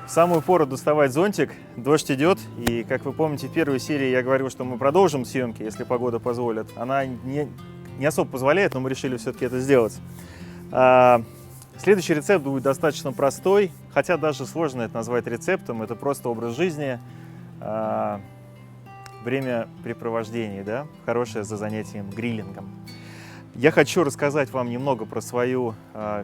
В самую пору доставать зонтик, дождь идет, и, как вы помните, в первой серии я говорил, что мы продолжим съемки, если погода позволит. Она не особо позволяет, но мы решили все-таки это сделать. Следующий рецепт будет достаточно простой, хотя даже сложно это назвать рецептом, это просто образ жизни, времяпрепровождение, да, хорошее за занятием гриллингом. Я хочу рассказать вам немного про свою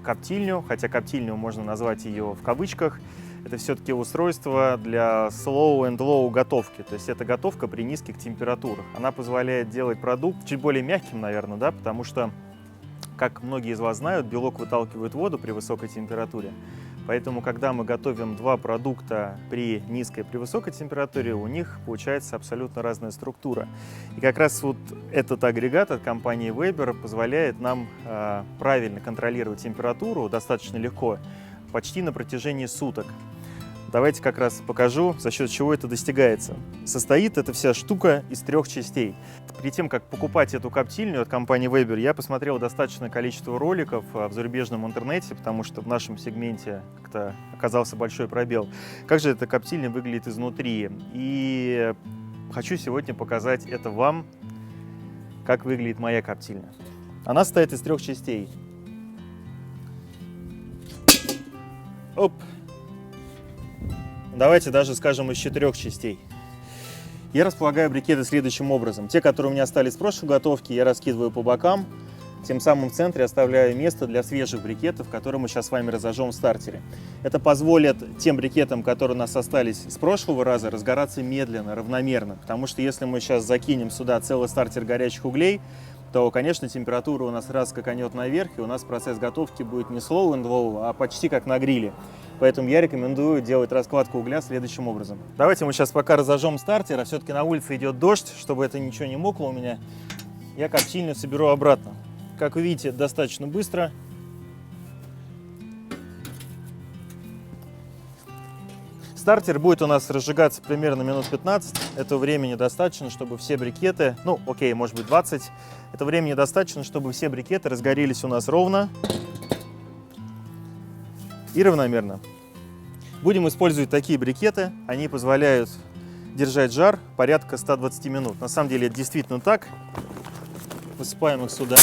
коптильню, хотя коптильню можно назвать ее в кавычках. Это все-таки устройство для slow and low готовки, то есть это готовка при низких температурах. Она позволяет делать продукт чуть более мягким, наверное, да, потому что, как многие из вас знают, белок выталкивает воду при высокой температуре. Поэтому, когда мы готовим два продукта при низкой и при высокой температуре, у них получается абсолютно разная структура. И как раз вот этот агрегат от компании Weber позволяет нам правильно контролировать температуру достаточно легко, почти на протяжении суток. Давайте как раз покажу, за счет чего это достигается. Состоит эта вся штука из 3 частей. Перед тем, как покупать эту коптильню от компании Weber, я посмотрел достаточное количество роликов в зарубежном интернете, потому что в нашем сегменте как-то оказался большой пробел. Как же эта коптильня выглядит изнутри? И хочу сегодня показать это вам, как выглядит моя коптильня. Она состоит из 3 частей. Оп! Давайте даже скажем из 4 частей. Я располагаю брикеты следующим образом. Те, которые у меня остались с прошлой готовки, я раскидываю по бокам. Тем самым в центре оставляю место для свежих брикетов, которые мы сейчас с вами разожжем в стартере. Это позволит тем брикетам, которые у нас остались с прошлого раза, разгораться медленно, равномерно. Потому что если мы сейчас закинем сюда целый стартер горячих углей, то, конечно, температура у нас раз скаканет наверх, и у нас процесс готовки будет не slow and low, а почти как на гриле. Поэтому я рекомендую делать раскладку угля следующим образом. Давайте мы сейчас пока разожжем стартер, а все-таки на улице идет дождь, чтобы это ничего не мокло у меня. Я коптильню соберу обратно. Как вы видите, достаточно быстро. Стартер будет у нас разжигаться примерно минут 15. Этого времени достаточно, чтобы все брикеты, ну окей, может быть 20. Этого времени достаточно, чтобы все брикеты разгорелись у нас ровно и равномерно. Будем использовать такие брикеты. Они позволяют держать жар порядка 120 минут. На самом деле это действительно так. Высыпаем их сюда.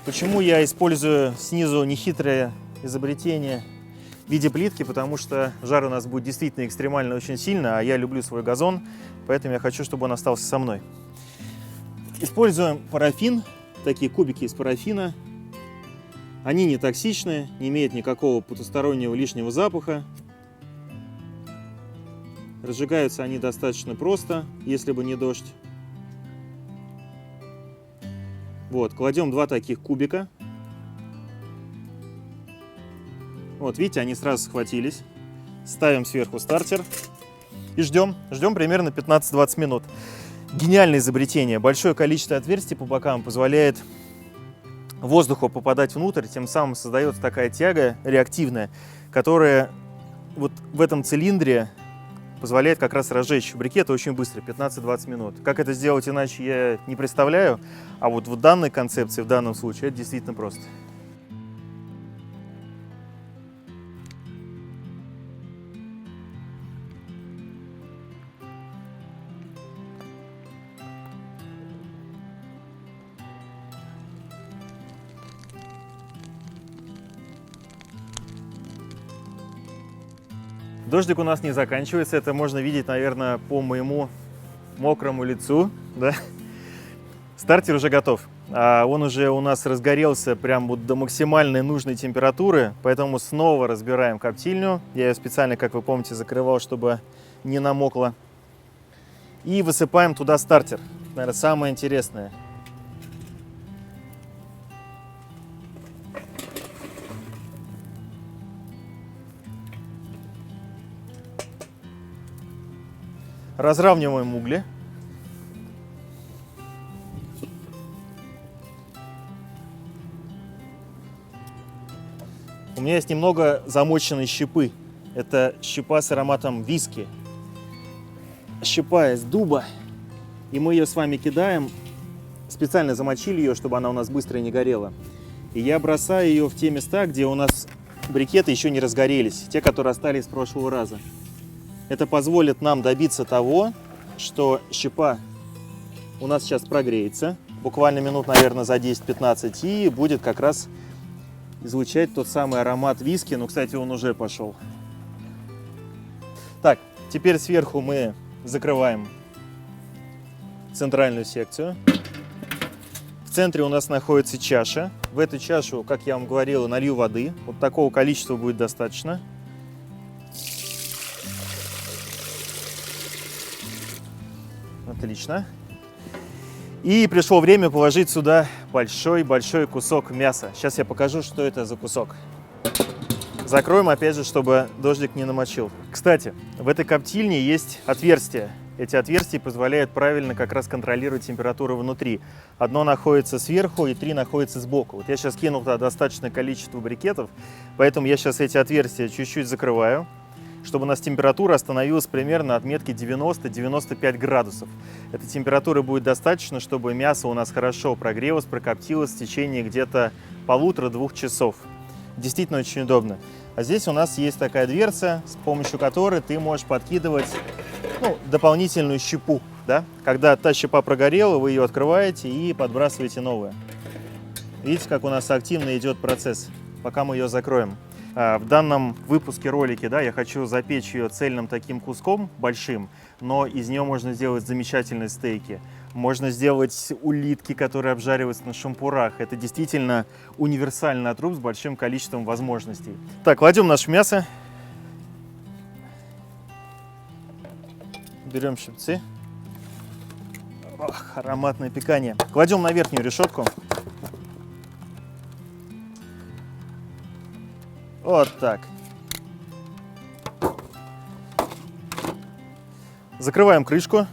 Почему я использую снизу нехитрое изобретение в виде плитки? Потому что жар у нас будет действительно экстремально очень сильно, а я люблю свой газон, поэтому я хочу, чтобы он остался со мной. Используем парафин, такие кубики из парафина. Они не токсичны, не имеют никакого потустороннего лишнего запаха. Разжигаются они достаточно просто, если бы не дождь. Вот, кладем 2 таких кубика. Вот, видите, они сразу схватились. Ставим сверху стартер и ждем примерно 15-20 минут. Гениальное изобретение. Большое количество отверстий по бокам позволяет воздуху попадать внутрь, тем самым создается такая тяга реактивная, которая вот в этом цилиндре позволяет как раз разжечь брикеты очень быстро, 15-20 минут. Как это сделать иначе, я не представляю, а вот в данной концепции, в данном случае, это действительно просто. Дождик у нас не заканчивается, это можно видеть, наверное, по моему мокрому лицу. Да? Стартер уже готов. Он уже у нас разгорелся прям вот до максимальной нужной температуры, поэтому снова разбираем коптильню. Я ее специально, как вы помните, закрывал, чтобы не намокло. И высыпаем туда стартер. Наверное, самое интересное. Разравниваем угли. меня есть немного замоченной щепы. Это щепа с ароматом виски. Щепа из дуба. И мы ее с вами кидаем. Специально замочили ее, чтобы она у нас быстро не горела. И я бросаю ее в те места, где у нас брикеты еще не разгорелись. Те, которые остались с прошлого раза. Это позволит нам добиться того, что щепа у нас сейчас прогреется. Буквально минут, наверное, за 10-15. И будет как раз излучать тот самый аромат виски. Ну, кстати, он уже пошел. Так, теперь сверху мы закрываем центральную секцию. В центре у нас находится чаша. В эту чашу, как я вам говорил, налью воды. Вот такого количества будет достаточно. Отлично. И пришло время положить сюда большой-большой кусок мяса. Сейчас я покажу, что это за кусок. Закроем, опять же, чтобы дождик не намочил. Кстати, в этой коптильне есть отверстия. Эти отверстия позволяют правильно как раз контролировать температуру внутри. Одно находится сверху и 3 находятся сбоку. Вот я сейчас кинул туда достаточное количество брикетов, поэтому я сейчас эти отверстия чуть-чуть закрываю, чтобы у нас температура остановилась примерно от отметки 90-95 градусов. Этой температуры будет достаточно, чтобы мясо у нас хорошо прогрелось, прокоптилось в течение где-то 1,5-2 часов. Действительно очень удобно. А здесь у нас есть такая дверца, с помощью которой ты можешь подкидывать дополнительную щепу. Да? Когда та щепа прогорела, вы ее открываете и подбрасываете новую. Видите, как у нас активно идет процесс, пока мы ее закроем. В данном выпуске ролики, да, я хочу запечь ее цельным таким куском большим, но из нее можно сделать замечательные стейки. Можно сделать улитки, которые обжариваются на шампурах. Это действительно универсальный отруб с большим количеством возможностей. Так, кладем наше мясо. Берем щипцы. Ох, ароматное пикание. Кладем на верхнюю решетку. Вот так. Закрываем крышку.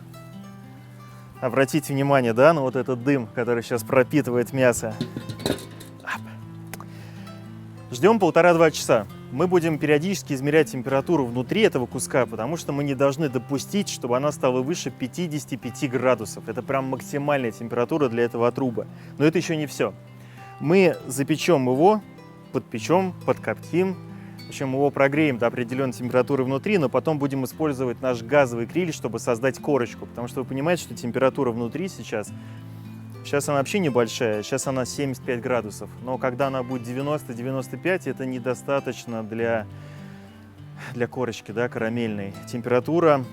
Обратите внимание, да, на вот этот дым, который сейчас пропитывает мясо. Ждем 1,5-2 часа. Мы будем периодически измерять температуру внутри этого куска, потому что мы не должны допустить, чтобы она стала выше 55 градусов. Это прям максимальная температура для этого отруба. Но это еще не все. Мы запечем его, подпечем, подкоптим. В общем, его прогреем до определенной температуры внутри, но потом будем использовать наш газовый гриль, чтобы создать корочку. Потому что вы понимаете, что температура внутри сейчас она вообще небольшая, сейчас она 75 градусов. Но когда она будет 90-95, это недостаточно для корочки, да, карамельной. Температура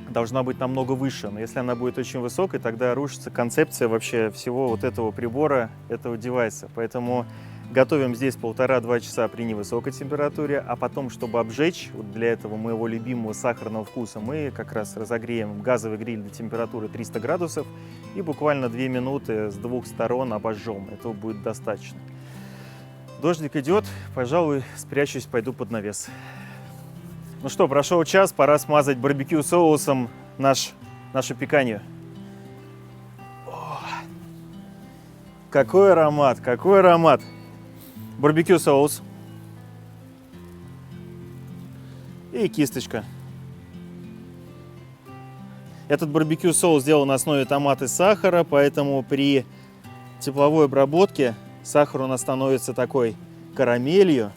должна быть намного выше. Но если она будет очень высокой, тогда рушится концепция вообще всего вот этого прибора, этого девайса. Поэтому готовим здесь 1,5-2 часа при невысокой температуре, а потом, чтобы обжечь, вот для этого моего любимого сахарного вкуса, мы как раз разогреем газовый гриль до температуры 300 градусов и буквально 2 минуты с 2 сторон обожжем. Этого будет достаточно. Дождик идет, пожалуй, спрячусь, пойду под навес. Ну что, прошел час, пора смазать барбекю соусом нашу пиканью. О, какой аромат, какой аромат! Барбекю соус и кисточка. Этот барбекю соус сделан на основе томата и сахара, поэтому при тепловой обработке сахар у нас становится такой карамелью.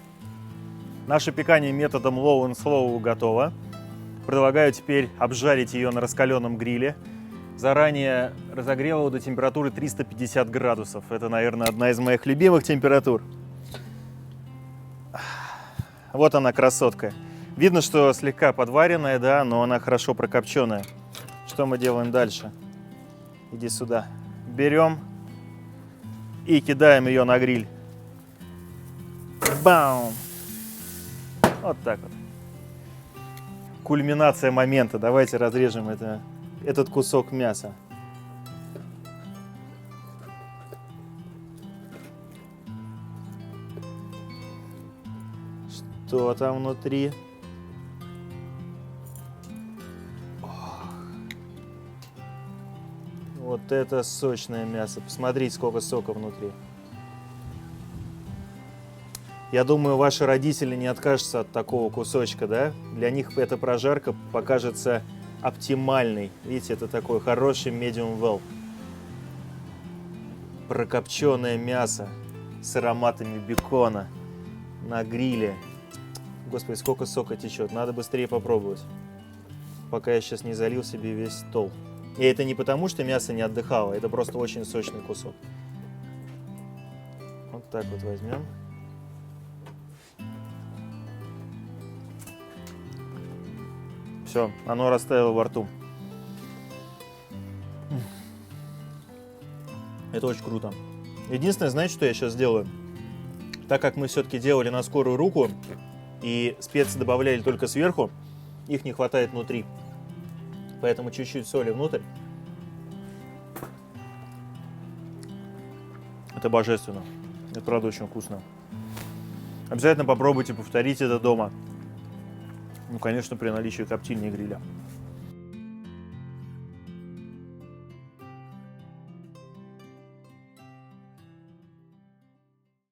Наше пикание методом low and slow готово. Предлагаю теперь обжарить ее на раскаленном гриле. Заранее разогрел его до температуры 350 градусов. Это, наверное, одна из моих любимых температур. Вот она, красотка. Видно, что слегка подваренная, да, но она хорошо прокопченная. Что мы делаем дальше? Иди сюда. Берем и кидаем ее на гриль. Бам! Вот так вот. Кульминация момента. Давайте разрежем этот кусок мяса. Что там внутри? Вот это сочное мясо. Посмотрите, сколько сока внутри. Я думаю, ваши родители не откажутся от такого кусочка, да? Для них эта прожарка покажется оптимальной. Видите, это такой хороший medium well. Прокопченное мясо с ароматами бекона на гриле. Господи, сколько сока течет. Надо быстрее попробовать, пока я сейчас не залил себе весь стол. И это не потому, что мясо не отдыхало, это просто очень сочный кусок. Вот так вот возьмем. Все, оно растаяло во рту. Это очень круто. Единственное, знаете, что я сейчас сделаю? Так как мы все-таки делали на скорую руку и специи добавляли только сверху, их не хватает внутри. Поэтому чуть-чуть соли внутрь. Это божественно. Это правда очень вкусно. Обязательно попробуйте повторить это дома. Ну, конечно, при наличии коптильни и гриля.